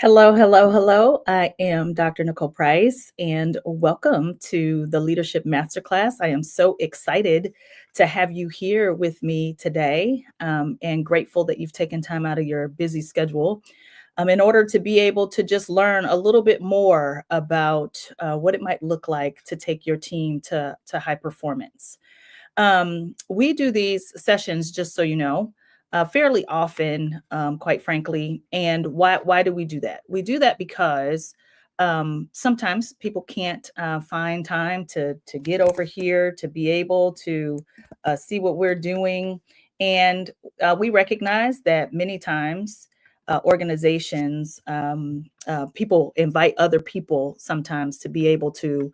Hello, hello, hello. I am Dr. Nicole Price, and welcome to the Leadership Masterclass. I am so excited to have you here with me today, and grateful that you've taken time out of your busy schedule in order to be able to just learn a little bit more about what it might look like to take your team to high performance. We do these sessions, just so you know, fairly often, quite frankly. And why do we do that? We do that because sometimes people can't find time to get over here to be able to see what we're doing, and we recognize that many times. Organizations, people invite other people sometimes to be able to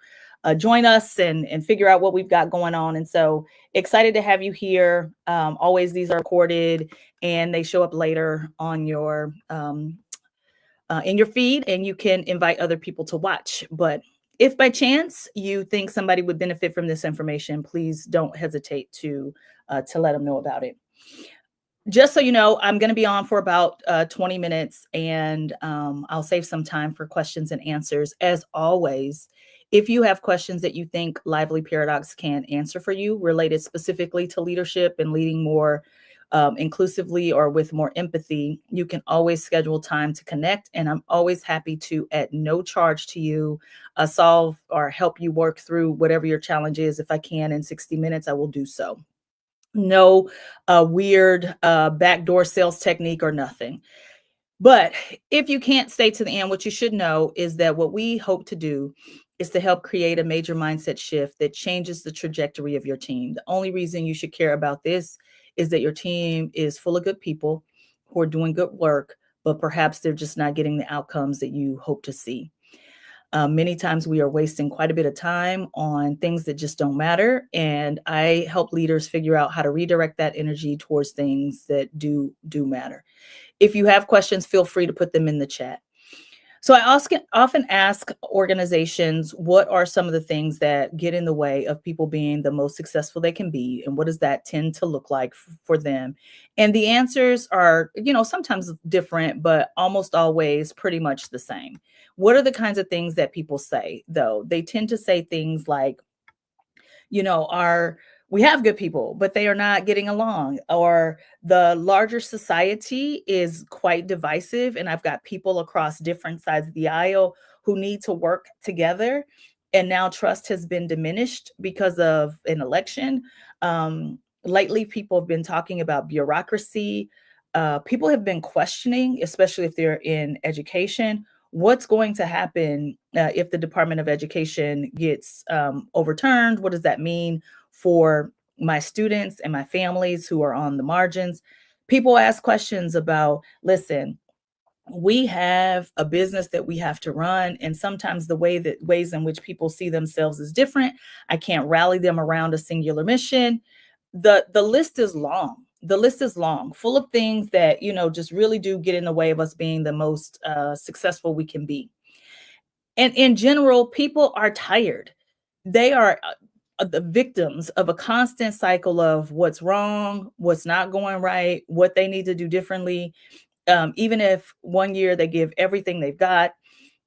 join us and figure out what we've got going on. And so excited to have you here. Always, these are recorded and they show up later on your in your feed, and you can invite other people to watch. But if by chance you think somebody would benefit from this information, please don't hesitate to let them know about it. Just so you know, I'm going to be on for about 20 minutes, and I'll save some time for questions and answers. As always, if you have questions that you think Lively Paradox can answer for you related specifically to leadership and leading more inclusively or with more empathy, you can always schedule time to connect. And I'm always happy to, at no charge to you, solve or help you work through whatever your challenge is. If I can in 60 minutes, I will do so. No weird backdoor sales technique or nothing. But if you can't stay to the end, what you should know is that what we hope to do is to help create a major mindset shift that changes the trajectory of your team. The only reason you should care about this is that your team is full of good people who are doing good work, but perhaps they're just not getting the outcomes that you hope to see. Many times we are wasting quite a bit of time on things that just don't matter. And I help leaders figure out how to redirect that energy towards things that do matter. If you have questions, feel free to put them in the chat. So I often ask organizations, what are some of the things that get in the way of people being the most successful they can be? And what does that tend to look like for them? And the answers are, sometimes different, but almost always pretty much the same. What are the kinds of things that people say, though? They tend to say things like, our we have good people, but they are not getting along, or the larger society is quite divisive, and I've got people across different sides of the aisle who need to work together, and now trust has been diminished because of an election. Lately, people have been talking about bureaucracy. People have been questioning, especially if they're in education, what's going to happen if the Department of Education gets overturned? What does that mean for my students and my families who are on the margins? People ask questions about, listen, we have a business that we have to run, and sometimes the ways in which people see themselves is different. I can't rally them around a singular mission. The list is long. The list is long, full of things that just really do get in the way of us being the most successful we can be. And in general, people are tired. They are the victims of a constant cycle of what's wrong, what's not going right, what they need to do differently. Even if one year they give everything they've got,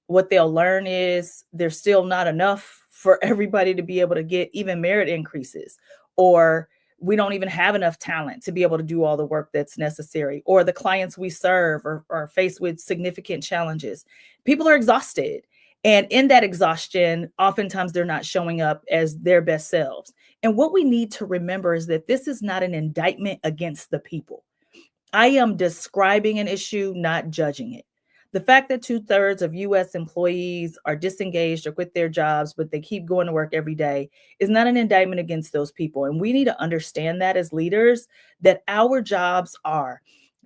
what they'll learn is there's still not enough for everybody to be able to get even merit increases, or we don't even have enough talent to be able to do all the work that's necessary, or the clients we serve are faced with significant challenges. People are exhausted. And in that exhaustion, oftentimes they're not showing up as their best selves. And what we need to remember is that this is not an indictment against the people. I am describing an issue, not judging it. The fact that 2/3 of US employees are disengaged or quit their jobs, but they keep going to work every day, is not an indictment against those people. And we need to understand that as leaders, that our jobs are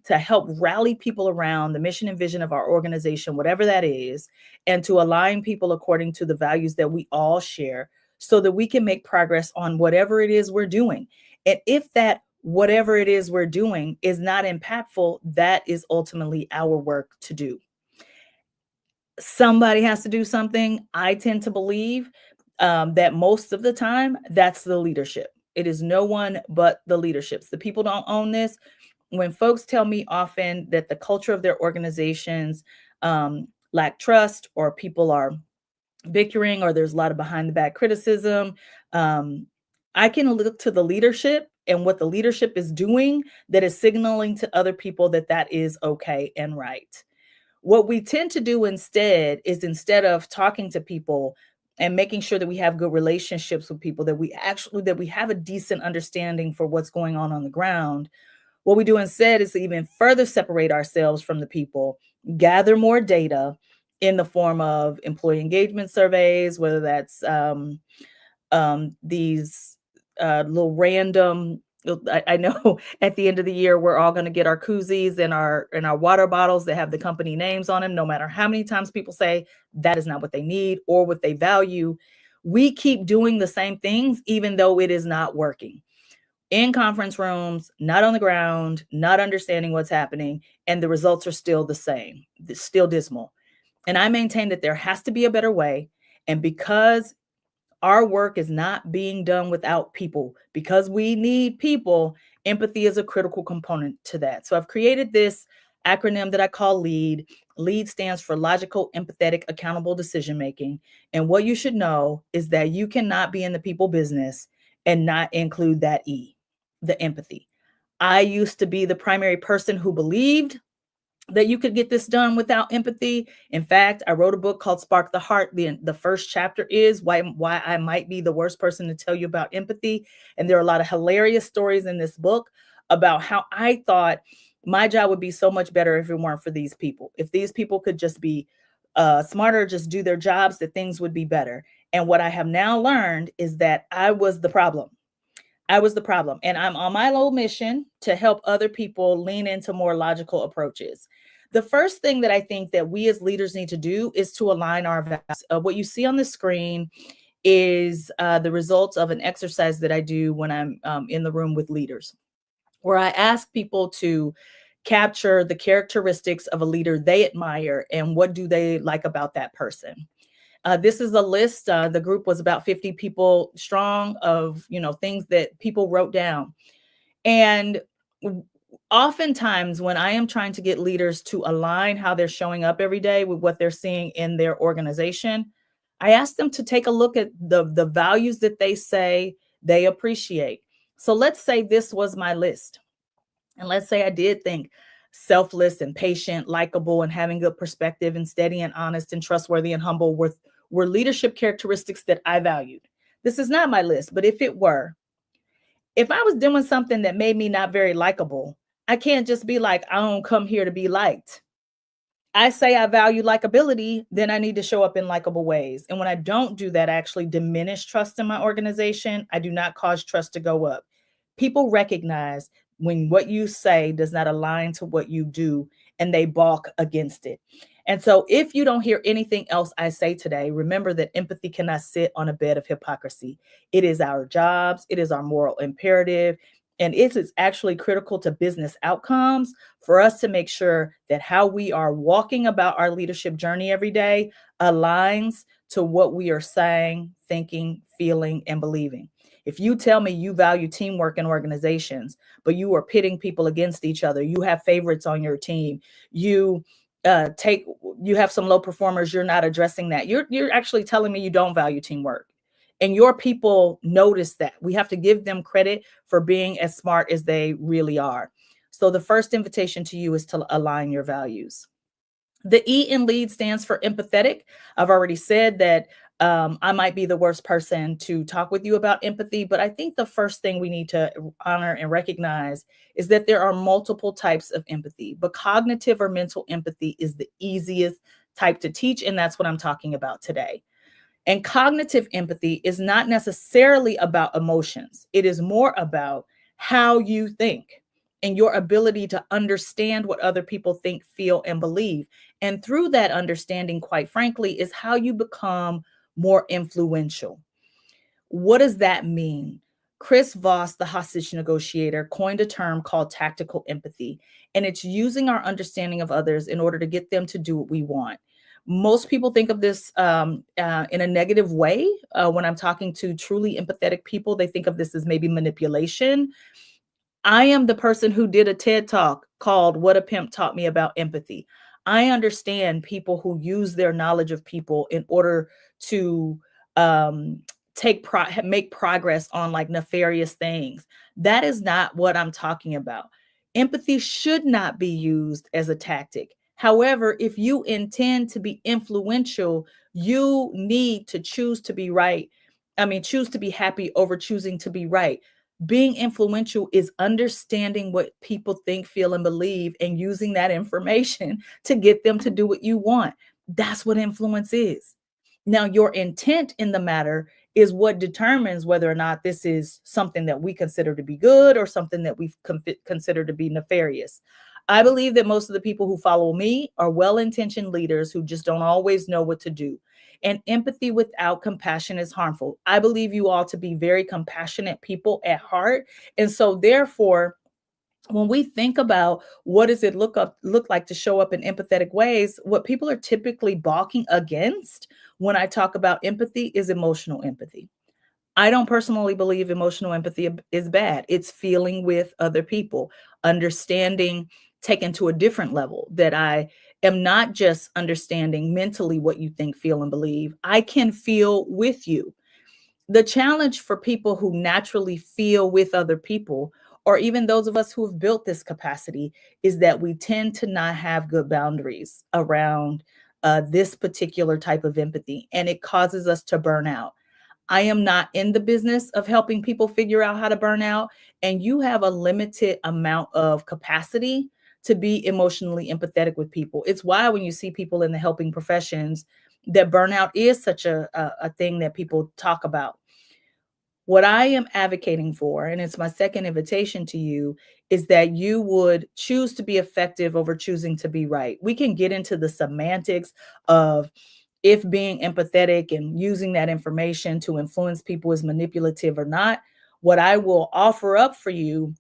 to help rally people around the mission and vision of our organization, whatever that is, and to align people according to the values that we all share so that we can make progress on whatever it is we're doing. And if that whatever it is we're doing is not impactful, that is ultimately our work to do. Somebody has to do something. I tend to believe that most of the time, that's the leadership. It is no one but the leaderships. The people don't own this. When folks tell me often that the culture of their organizations lack trust, or people are bickering, or there's a lot of behind the back criticism, um, I can look to the leadership and what the leadership is doing that is signaling to other people that that is okay and right. What we tend to do instead is, instead of talking to people and making sure that we have good relationships with people, that we have a decent understanding for what's going on the ground, what we do instead is to even further separate ourselves from the people, gather more data in the form of employee engagement surveys, whether that's these little random. I know at the end of the year we're all going to get our koozies and our water bottles that have the company names on them. No matter how many times people say that is not what they need or what they value, we keep doing the same things even though it is not working in conference rooms, not on the ground, not understanding what's happening, and the results are still the same, still dismal. And I maintain that there has to be a better way. And because our work is not being done without people, because we need people, empathy is a critical component to that. So I've created this acronym that I call LEAD. LEAD stands for logical, empathetic, accountable decision making. And what you should know is that you cannot be in the people business and not include that E, the empathy. I used to be the primary person who believed that you could get this done without empathy. In fact, I wrote a book called Spark the Heart. The first chapter is why I might be the worst person to tell you about empathy. And there are a lot of hilarious stories in this book about how I thought my job would be so much better if it weren't for these people. If these people could just be smarter, just do their jobs, that things would be better. And what I have now learned is that I was the problem. I was the problem. And I'm on my little mission to help other people lean into more logical approaches. The first thing that I think that we as leaders need to do is to align our values. What you see on the screen is the results of an exercise that I do when I'm in the room with leaders, where I ask people to capture the characteristics of a leader they admire and what do they like about that person. This is a list. The group was about 50 people strong of, things that people wrote down. And oftentimes when I am trying to get leaders to align how they're showing up every day with what they're seeing in their organization, I ask them to take a look at the values that they say they appreciate. So let's say this was my list. And let's say I did think selfless and patient, likable, and having good perspective, and steady and honest and trustworthy and humble were leadership characteristics that I valued. This is not my list, but if it were, if I was doing something that made me not very likable, I can't just be like, I don't come here to be liked. I say I value likability, then I need to show up in likable ways. And when I don't do that, I actually diminish trust in my organization. I do not cause trust to go up. People recognize when what you say does not align to what you do, and they balk against it. And so, if you don't hear anything else I say today, remember that empathy cannot sit on a bed of hypocrisy. It is our jobs, it is our moral imperative, and it is actually critical to business outcomes for us to make sure that how we are walking about our leadership journey every day aligns to what we are saying, thinking, feeling, and believing. If you tell me you value teamwork in organizations, but you are pitting people against each other, you have favorites on your team, you take you have some low performers, you're not addressing that. You're actually telling me you don't value teamwork. And your people notice that. We have to give them credit for being as smart as they really are. So the first invitation to you is to align your values. The E in lead stands for empathetic. I've already said that I might be the worst person to talk with you about empathy, but I think the first thing we need to honor and recognize is that there are multiple types of empathy, but cognitive or mental empathy is the easiest type to teach, and that's what I'm talking about today. And cognitive empathy is not necessarily about emotions. It is more about how you think and your ability to understand what other people think, feel, and believe. And through that understanding, quite frankly, is how you become more influential. What does that mean? Chris Voss, the hostage negotiator, coined a term called tactical empathy, and it's using our understanding of others in order to get them to do what we want. Most people think of this in a negative way. When I'm talking to truly empathetic people, they think of this as maybe manipulation. I am the person who did a TED talk called What a Pimp Taught Me About Empathy. I understand people who use their knowledge of people in order to um, make progress on like nefarious things. That is not what I'm talking about. Empathy should not be used as a tactic. However, if you intend to be influential, you need to choose to be right. I mean, choose to be happy over choosing to be right. Being influential is understanding what people think, feel, and believe, and using that information to get them to do what you want. That's what influence is. Now, your intent in the matter is what determines whether or not this is something that we consider to be good or something that we consider to be nefarious. I believe that most of the people who follow me are well intentioned leaders who just don't always know what to do. And empathy without compassion is harmful. I believe you all to be very compassionate people at heart. And so, therefore, when we think about what does it look like to show up in empathetic ways, what people are typically balking against when I talk about empathy is emotional empathy. I don't personally believe emotional empathy is bad. It's feeling with other people, understanding taken to a different level, that I am not just understanding mentally what you think, feel, and believe. I can feel with you. The challenge for people who naturally feel with other people, or even those of us who have built this capacity, is that we tend to not have good boundaries around this particular type of empathy, and it causes us to burn out. I am not in the business of helping people figure out how to burn out, and you have a limited amount of capacity to be emotionally empathetic with people. It's why when you see people in the helping professions, that burnout is such a thing that people talk about. What I am advocating for, and it's my second invitation to you, is that you would choose to be effective over choosing to be right. We can get into the semantics of if being empathetic and using that information to influence people is manipulative or not. What I will offer up for you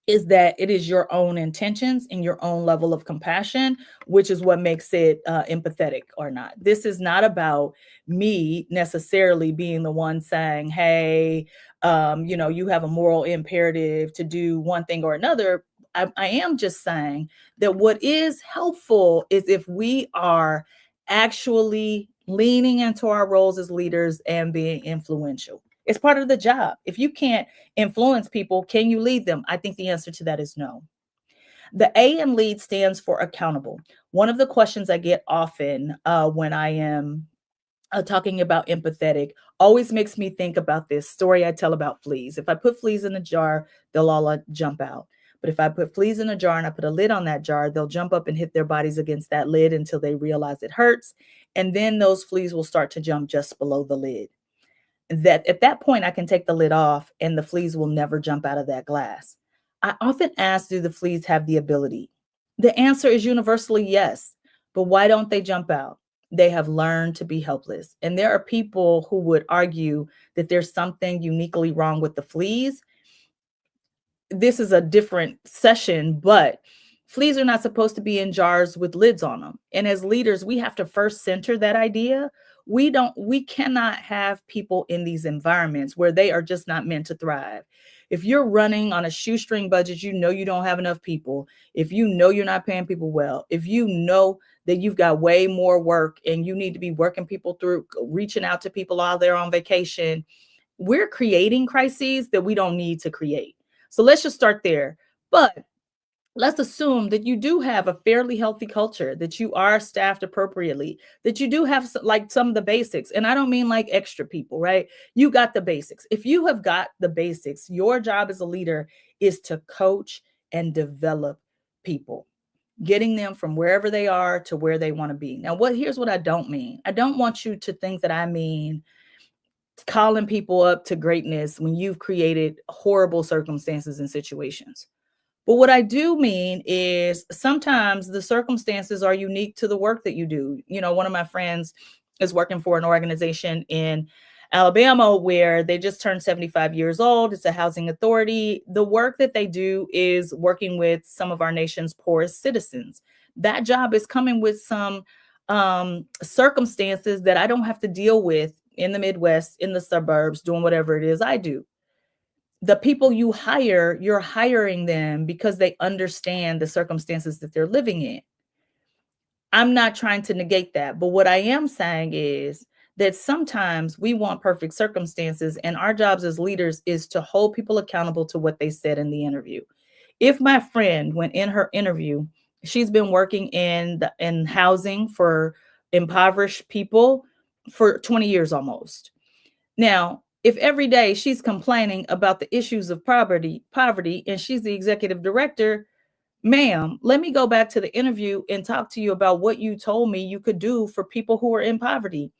is that it is your own intentions and your own level of compassion, which is what makes it empathetic or not. This is not about me necessarily being the one saying, hey, you have a moral imperative to do one thing or another. I am just saying that what is helpful is if we are actually leaning into our roles as leaders and being influential. It's part of the job. If you can't influence people, can you lead them? I think the answer to that is no. The A in lead stands for accountable. One of the questions I get often when I am talking about empathetic always makes me think about this story I tell about fleas. If I put fleas in a jar, they'll all jump out. But if I put fleas in a jar and I put a lid on that jar, they'll jump up and hit their bodies against that lid until they realize it hurts. And then those fleas will start to jump just below the lid. That at that point I can take the lid off and the fleas will never jump out of that glass. I often ask, do the fleas have the ability? The answer is universally yes. But why don't they jump out? They have learned to be helpless. And there are people who would argue that there's something uniquely wrong with the fleas. This is a different session, but fleas are not supposed to be in jars with lids on them. And as leaders, we have to first center that idea. We cannot have people in these environments where they are just not meant to thrive. If you're running on a shoestring budget, you know you don't have enough people. If you know you're not paying people well, if you know that you've got way more work and you need to be working people through, reaching out to people while they're on vacation, we're creating crises that we don't need to create. So let's just start there. But let's assume that you do have a fairly healthy culture, that you are staffed appropriately, that you do have like some of the basics. And I don't mean like extra people, right? You got the basics. If you have got the basics, your job as a leader is to coach and develop people, getting them from wherever they are to where they want to be. Now, here's what I don't mean. I don't want you to think that I mean calling people up to greatness when you've created horrible circumstances and situations. But what I do mean is sometimes the circumstances are unique to the work that you do. One of my friends is working for an organization in Alabama where they just turned 75 years old. It's a housing authority. The work that they do is working with some of our nation's poorest citizens. That job is coming with some circumstances that I don't have to deal with in the Midwest, in the suburbs, doing whatever it is I do. The people you hire, you're hiring them because they understand the circumstances that they're living in. I'm not trying to negate that. But what I am saying is that sometimes we want perfect circumstances, and our jobs as leaders is to hold people accountable to what they said in the interview. If my friend, when in her interview, she's been working in housing for impoverished people for 20 years almost. Now, if every day she's complaining about the issues of poverty, and she's the executive director, ma'am, let me go back to the interview and talk to you about what you told me you could do for people who are in poverty.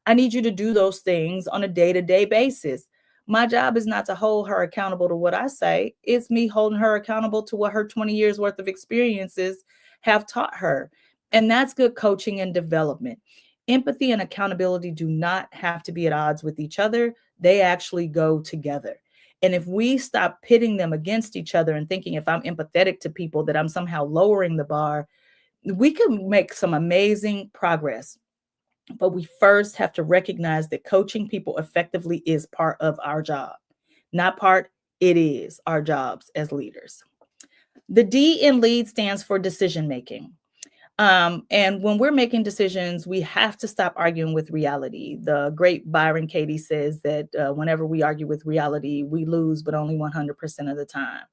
I need you to do those things on a day to day basis. My job is not to hold her accountable to what I say, it's me holding her accountable to what her 20 years worth of experiences have taught her. And that's good coaching and development. Empathy and accountability do not have to be at odds with each other, they actually go together. And if we stop pitting them against each other and thinking if I'm empathetic to people that I'm somehow lowering the bar, we can make some amazing progress. But we first have to recognize that coaching people effectively is part of our job. Not part, it is our jobs as leaders. The D in lead stands for decision making. And when we're making decisions, we have to stop arguing with reality. The great Byron Katie says that whenever we argue with reality, we lose, but only 100% of the time,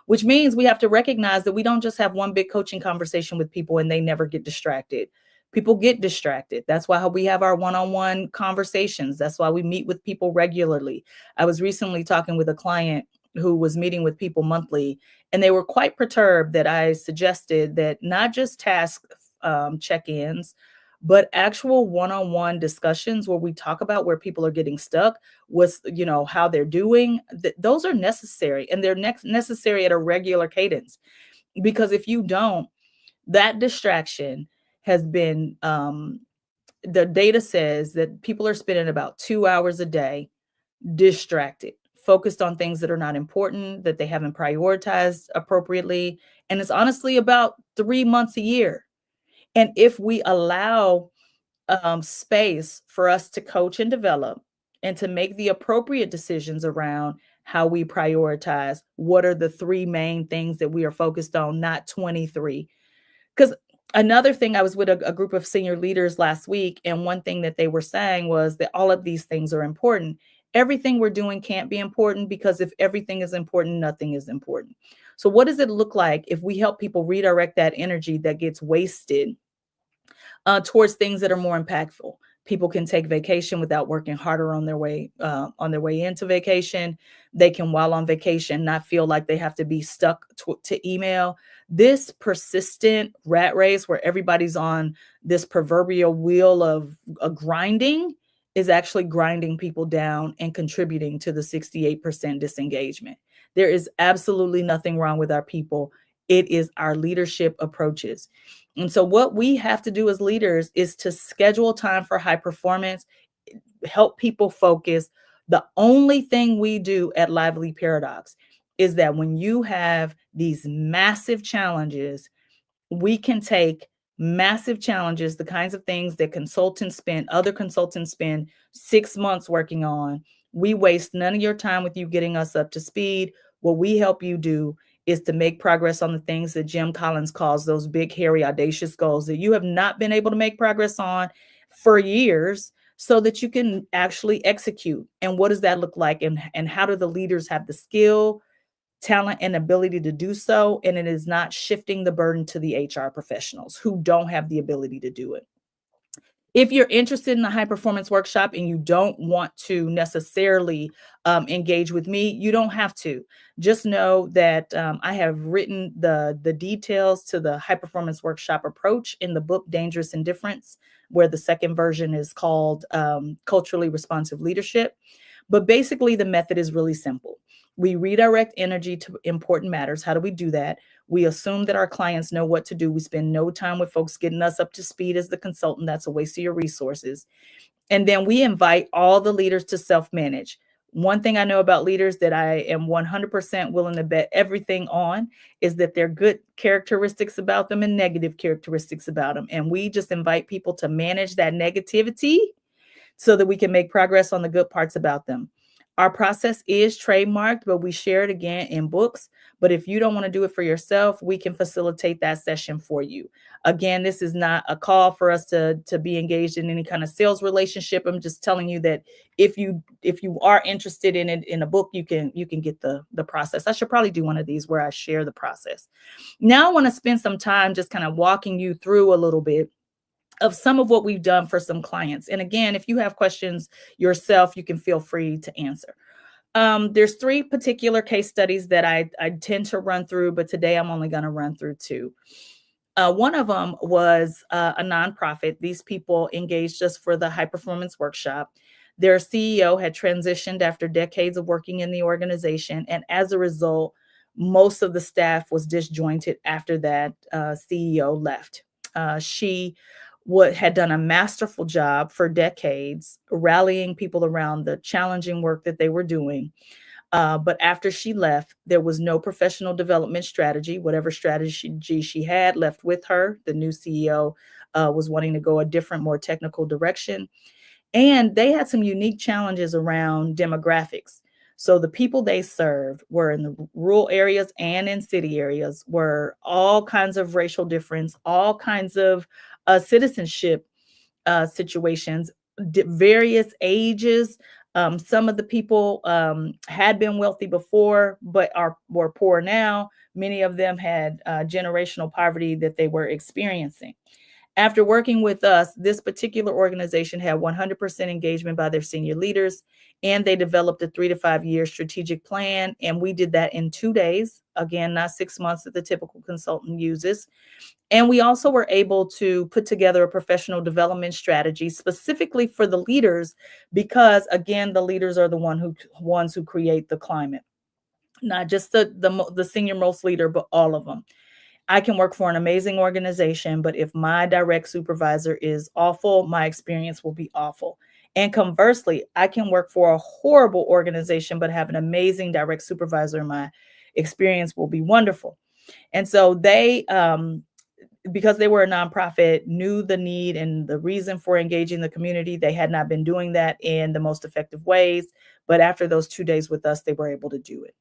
which means we have to recognize that we don't just have one big coaching conversation with people and they never get distracted. People get distracted. That's why we have our one-on-one conversations. That's why we meet with people regularly. I was recently talking with a client who was meeting with people monthly, and they were quite perturbed that I suggested that not just task check-ins, but actual one-on-one discussions where we talk about where people are getting stuck, what's, how they're doing. Those are necessary, and they're necessary at a regular cadence. Because if you don't, that distraction has been, the data says that people are spending about 2 hours a day distracted, focused on things that are not important, that they haven't prioritized appropriately. And it's honestly about 3 months a year. And if we allow space for us to coach and develop and to make the appropriate decisions around how we prioritize, what are the three main things that we are focused on, not 23. Because another thing, I was with a group of senior leaders last week, and one thing that they were saying was that all of these things are important. Everything we're doing can't be important, because if everything is important, nothing is important. So what does it look like if we help people redirect that energy that gets wasted towards things that are more impactful? People can take vacation without working harder on their way into vacation. They can, while on vacation, not feel like they have to be stuck to email. This persistent rat race where everybody's on this proverbial wheel of grinding is actually grinding people down and contributing to the 68% disengagement. There is absolutely nothing wrong with our people. It is our leadership approaches. And so what we have to do as leaders is to schedule time for high performance, help people focus. The only thing we do at Lively Paradox is that when you have these massive challenges, we can take massive challenges, the kinds of things that other consultants spend 6 months working on. We waste none of your time with you getting us up to speed. What we help you do is to make progress on the things that Jim Collins calls those big, hairy, audacious goals that you have not been able to make progress on for years, so that you can actually execute. And what does that look like? And how do the leaders have the skill, talent, and ability to do so? And it is not shifting the burden to the HR professionals who don't have the ability to do it. If you're interested in the high performance workshop and you don't want to necessarily engage with me, you don't have to. Just know that I have written the details to the high performance workshop approach in the book Dangerous Indifference, where the second version is called Culturally Responsive Leadership. But basically, the method is really simple. We redirect energy to important matters. How do we do that? We assume that our clients know what to do. We spend no time with folks getting us up to speed as the consultant. That's a waste of your resources. And then we invite all the leaders to self-manage. One thing I know about leaders that I am 100% willing to bet everything on is that there are good characteristics about them and negative characteristics about them. And we just invite people to manage that negativity so that we can make progress on the good parts about them. Our process is trademarked, but we share it again in books. But if you don't want to do it for yourself, we can facilitate that session for you. Again, this is not a call for us to be engaged in any kind of sales relationship. I'm just telling you that if you are interested in it in a book, you can get the process. I should probably do one of these where I share the process. Now I want to spend some time just kind of walking you through a little bit of some of what we've done for some clients. And again, if you have questions yourself, you can feel free to answer. There's three particular case studies that I tend to run through, but today I'm only going to run through two. One of them was a nonprofit. These people engaged us for the high performance workshop. Their CEO had transitioned after decades of working in the organization. And as a result, most of the staff was disjointed after that CEO left. She had done a masterful job for decades, rallying people around the challenging work that they were doing. But after she left, there was no professional development strategy. Whatever strategy she had left with her, the new CEO was wanting to go a different, more technical direction. And they had some unique challenges around demographics. So the people they served were in the rural areas and in city areas, were all kinds of racial difference, all kinds of citizenship situations, various ages. Some of the people had been wealthy before, but were poor now. Many of them had generational poverty that they were experiencing. After working with us, this particular organization had 100% engagement by their senior leaders, and they developed a 3 to 5 year strategic plan. And we did that in 2 days. Again, not 6 months that the typical consultant uses. And we also were able to put together a professional development strategy specifically for the leaders, because again, the leaders are the ones who create the climate, not just the senior most leader, but all of them. I can work for an amazing organization, but if my direct supervisor is awful, my experience will be awful. And conversely, I can work for a horrible organization, but have an amazing direct supervisor, and my experience will be wonderful. And so because they were a nonprofit, knew the need and the reason for engaging the community. They had not been doing that in the most effective ways, but after those 2 days with us, they were able to do it.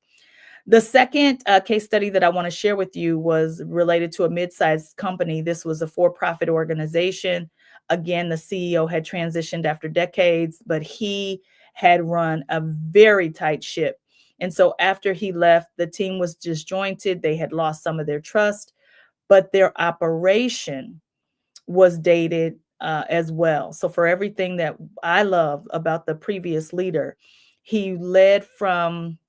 The second case study that I want to share with you was related to a mid-sized company. This was a for-profit organization. Again, the CEO had transitioned after decades, but he had run a very tight ship. And so after he left, the team was disjointed. They had lost some of their trust, but their operation was dated as well. So for everything that I love about the previous leader, he led from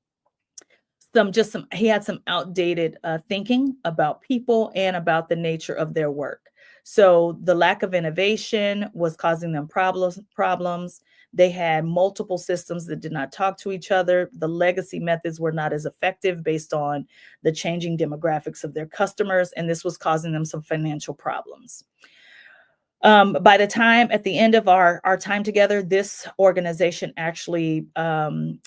he had some outdated thinking about people and about the nature of their work. So the lack of innovation was causing them problems. They had multiple systems that did not talk to each other. The legacy methods were not as effective based on the changing demographics of their customers, and this was causing them some financial problems. By the time at the end of our time together, this organization actually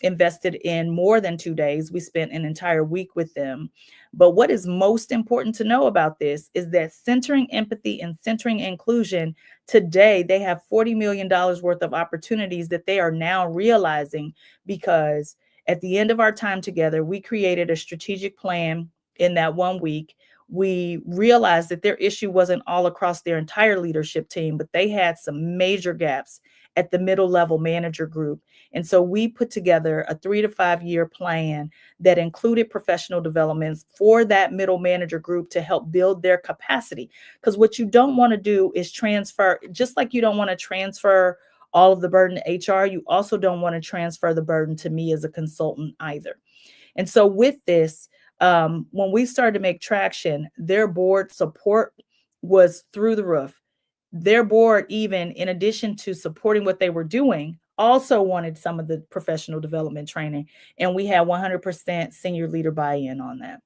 invested in more than 2 days. We spent an entire week with them. But what is most important to know about this is that centering empathy and centering inclusion, today they have $40 million worth of opportunities that they are now realizing, because at the end of our time together, we created a strategic plan in that 1 week. We realized that their issue wasn't all across their entire leadership team, but they had some major gaps at the middle level manager group. And so we put together a 3 to 5 year plan that included professional developments for that middle manager group to help build their capacity. Because what you don't want to do is transfer, just like you don't want to transfer all of the burden to HR, you also don't want to transfer the burden to me as a consultant either. And so with this, when we started to make traction, their board support was through the roof. Their board, even in addition to supporting what they were doing, also wanted some of the professional development training. And we had 100% senior leader buy-in on that.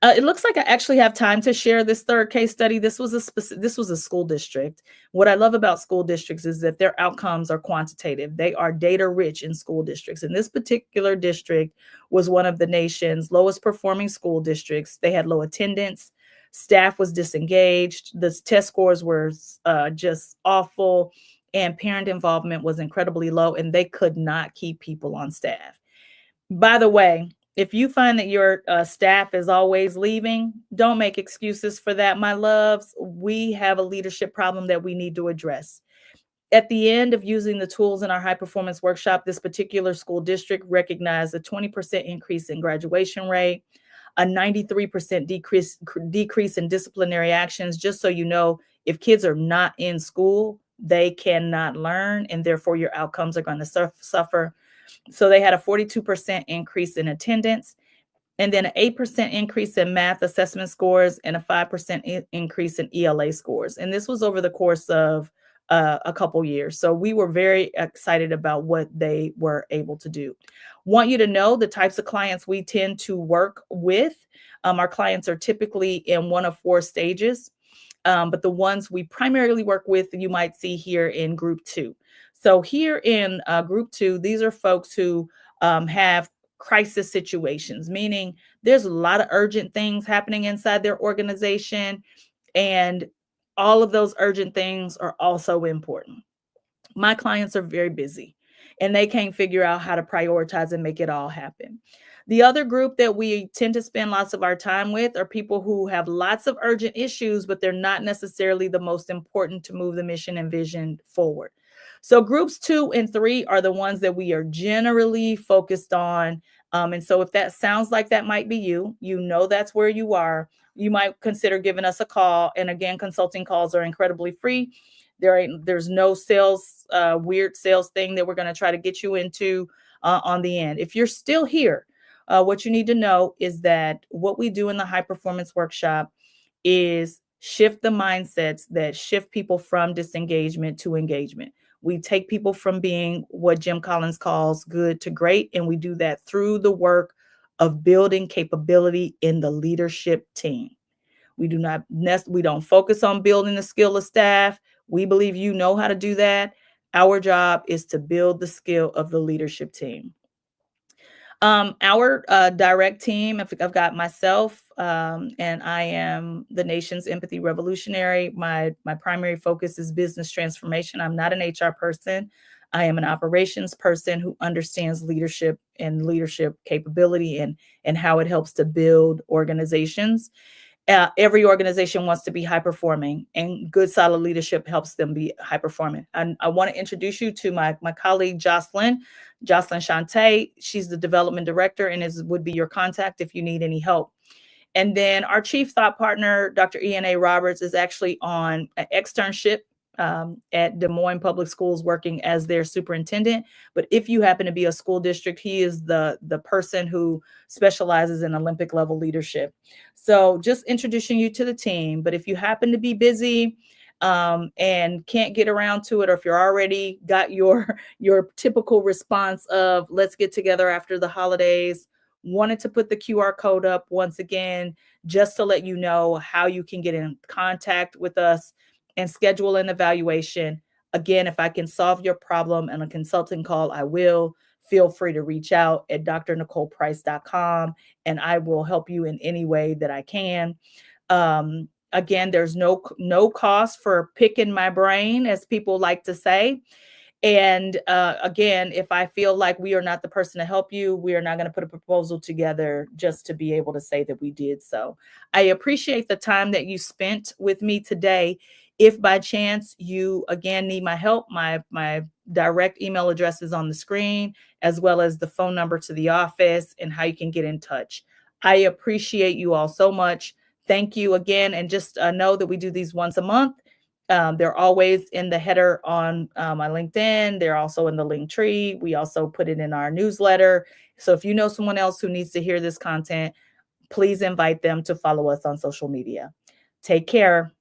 It looks like I actually have time to share this third case study. This was a school district. What I love about school districts is that their outcomes are quantitative. They are data rich in school districts. And this particular district was one of the nation's lowest performing school districts. They had low attendance. Staff was disengaged. The test scores were just awful. and parent involvement was incredibly low, and they could not keep people on staff. By the way, if you find that your staff is always leaving, don't make excuses for that, my loves. We have a leadership problem that we need to address. At the end of using the tools in our high performance workshop, this particular school district recognized a 20% increase in graduation rate, a 93% decrease in disciplinary actions. Just so you know, if kids are not in school, they cannot learn, and therefore your outcomes are going to suffer. So they had a 42% increase in attendance, and then an 8% increase in math assessment scores, and a 5% increase in ELA scores. And this was over the course of a couple years. So we were very excited about what they were able to do. Want you to know the types of clients we tend to work with. Our clients are typically in one of four stages. But the ones we primarily work with, you might see here in group 2. So here in group 2, these are folks who have crisis situations, meaning there's a lot of urgent things happening inside their organization, and all of those urgent things are also important. My clients are very busy, and they can't figure out how to prioritize and make it all happen. The other group that we tend to spend lots of our time with are people who have lots of urgent issues, but they're not necessarily the most important to move the mission and vision forward. So groups 2 and 3 are the ones that we are generally focused on. And so if that sounds like that might be you, you know that's where you are, you might consider giving us a call. And again, consulting calls are incredibly free. There's no sales, weird sales thing that we're going to try to get you into on the end. If you're still here, what you need to know is that what we do in the high performance workshop is shift the mindsets that shift people from disengagement to engagement. We take people from being what Jim Collins calls good to great, and we do that through the work of building capability in the leadership team. We don't focus on building the skill of staff. We believe you know how to do that. Our job is to build the skill of the leadership team. Our direct team, I've got myself, and I am the nation's empathy revolutionary. My primary focus is business transformation. I'm not an HR person. I am an operations person who understands leadership and leadership capability, and how it helps to build organizations. Every organization wants to be high performing, and good solid leadership helps them be high performing. And I want to introduce you to my colleague Jocelyn Shante. She's the development director and would be your contact if you need any help. And then our chief thought partner, Dr. E.N.A. Roberts, is actually on an externship at Des Moines Public Schools working as their superintendent. But if you happen to be a school district, he is the person who specializes in Olympic level leadership. So just introducing you to the team. But if you happen to be busy and can't get around to it, or if you're already got your typical response of let's get together after the holidays, wanted to put the QR code up once again, just to let you know how you can get in contact with us and schedule an evaluation. Again, if I can solve your problem on a consulting call, I will. Feel free to reach out at drnicoleprice.com, and I will help you in any way that I can. Again, there's no cost for picking my brain, as people like to say. And again, if I feel like we are not the person to help you, we are not going to put a proposal together just to be able to say that we did so. I appreciate the time that you spent with me today. If by chance you again need my help, my direct email address is on the screen, as well as the phone number to the office and how you can get in touch. I appreciate you all so much. Thank you again. And just know that we do these once a month. They're always in the header on my LinkedIn. They're also in the link tree. We also put it in our newsletter. So if you know someone else who needs to hear this content, please invite them to follow us on social media. Take care.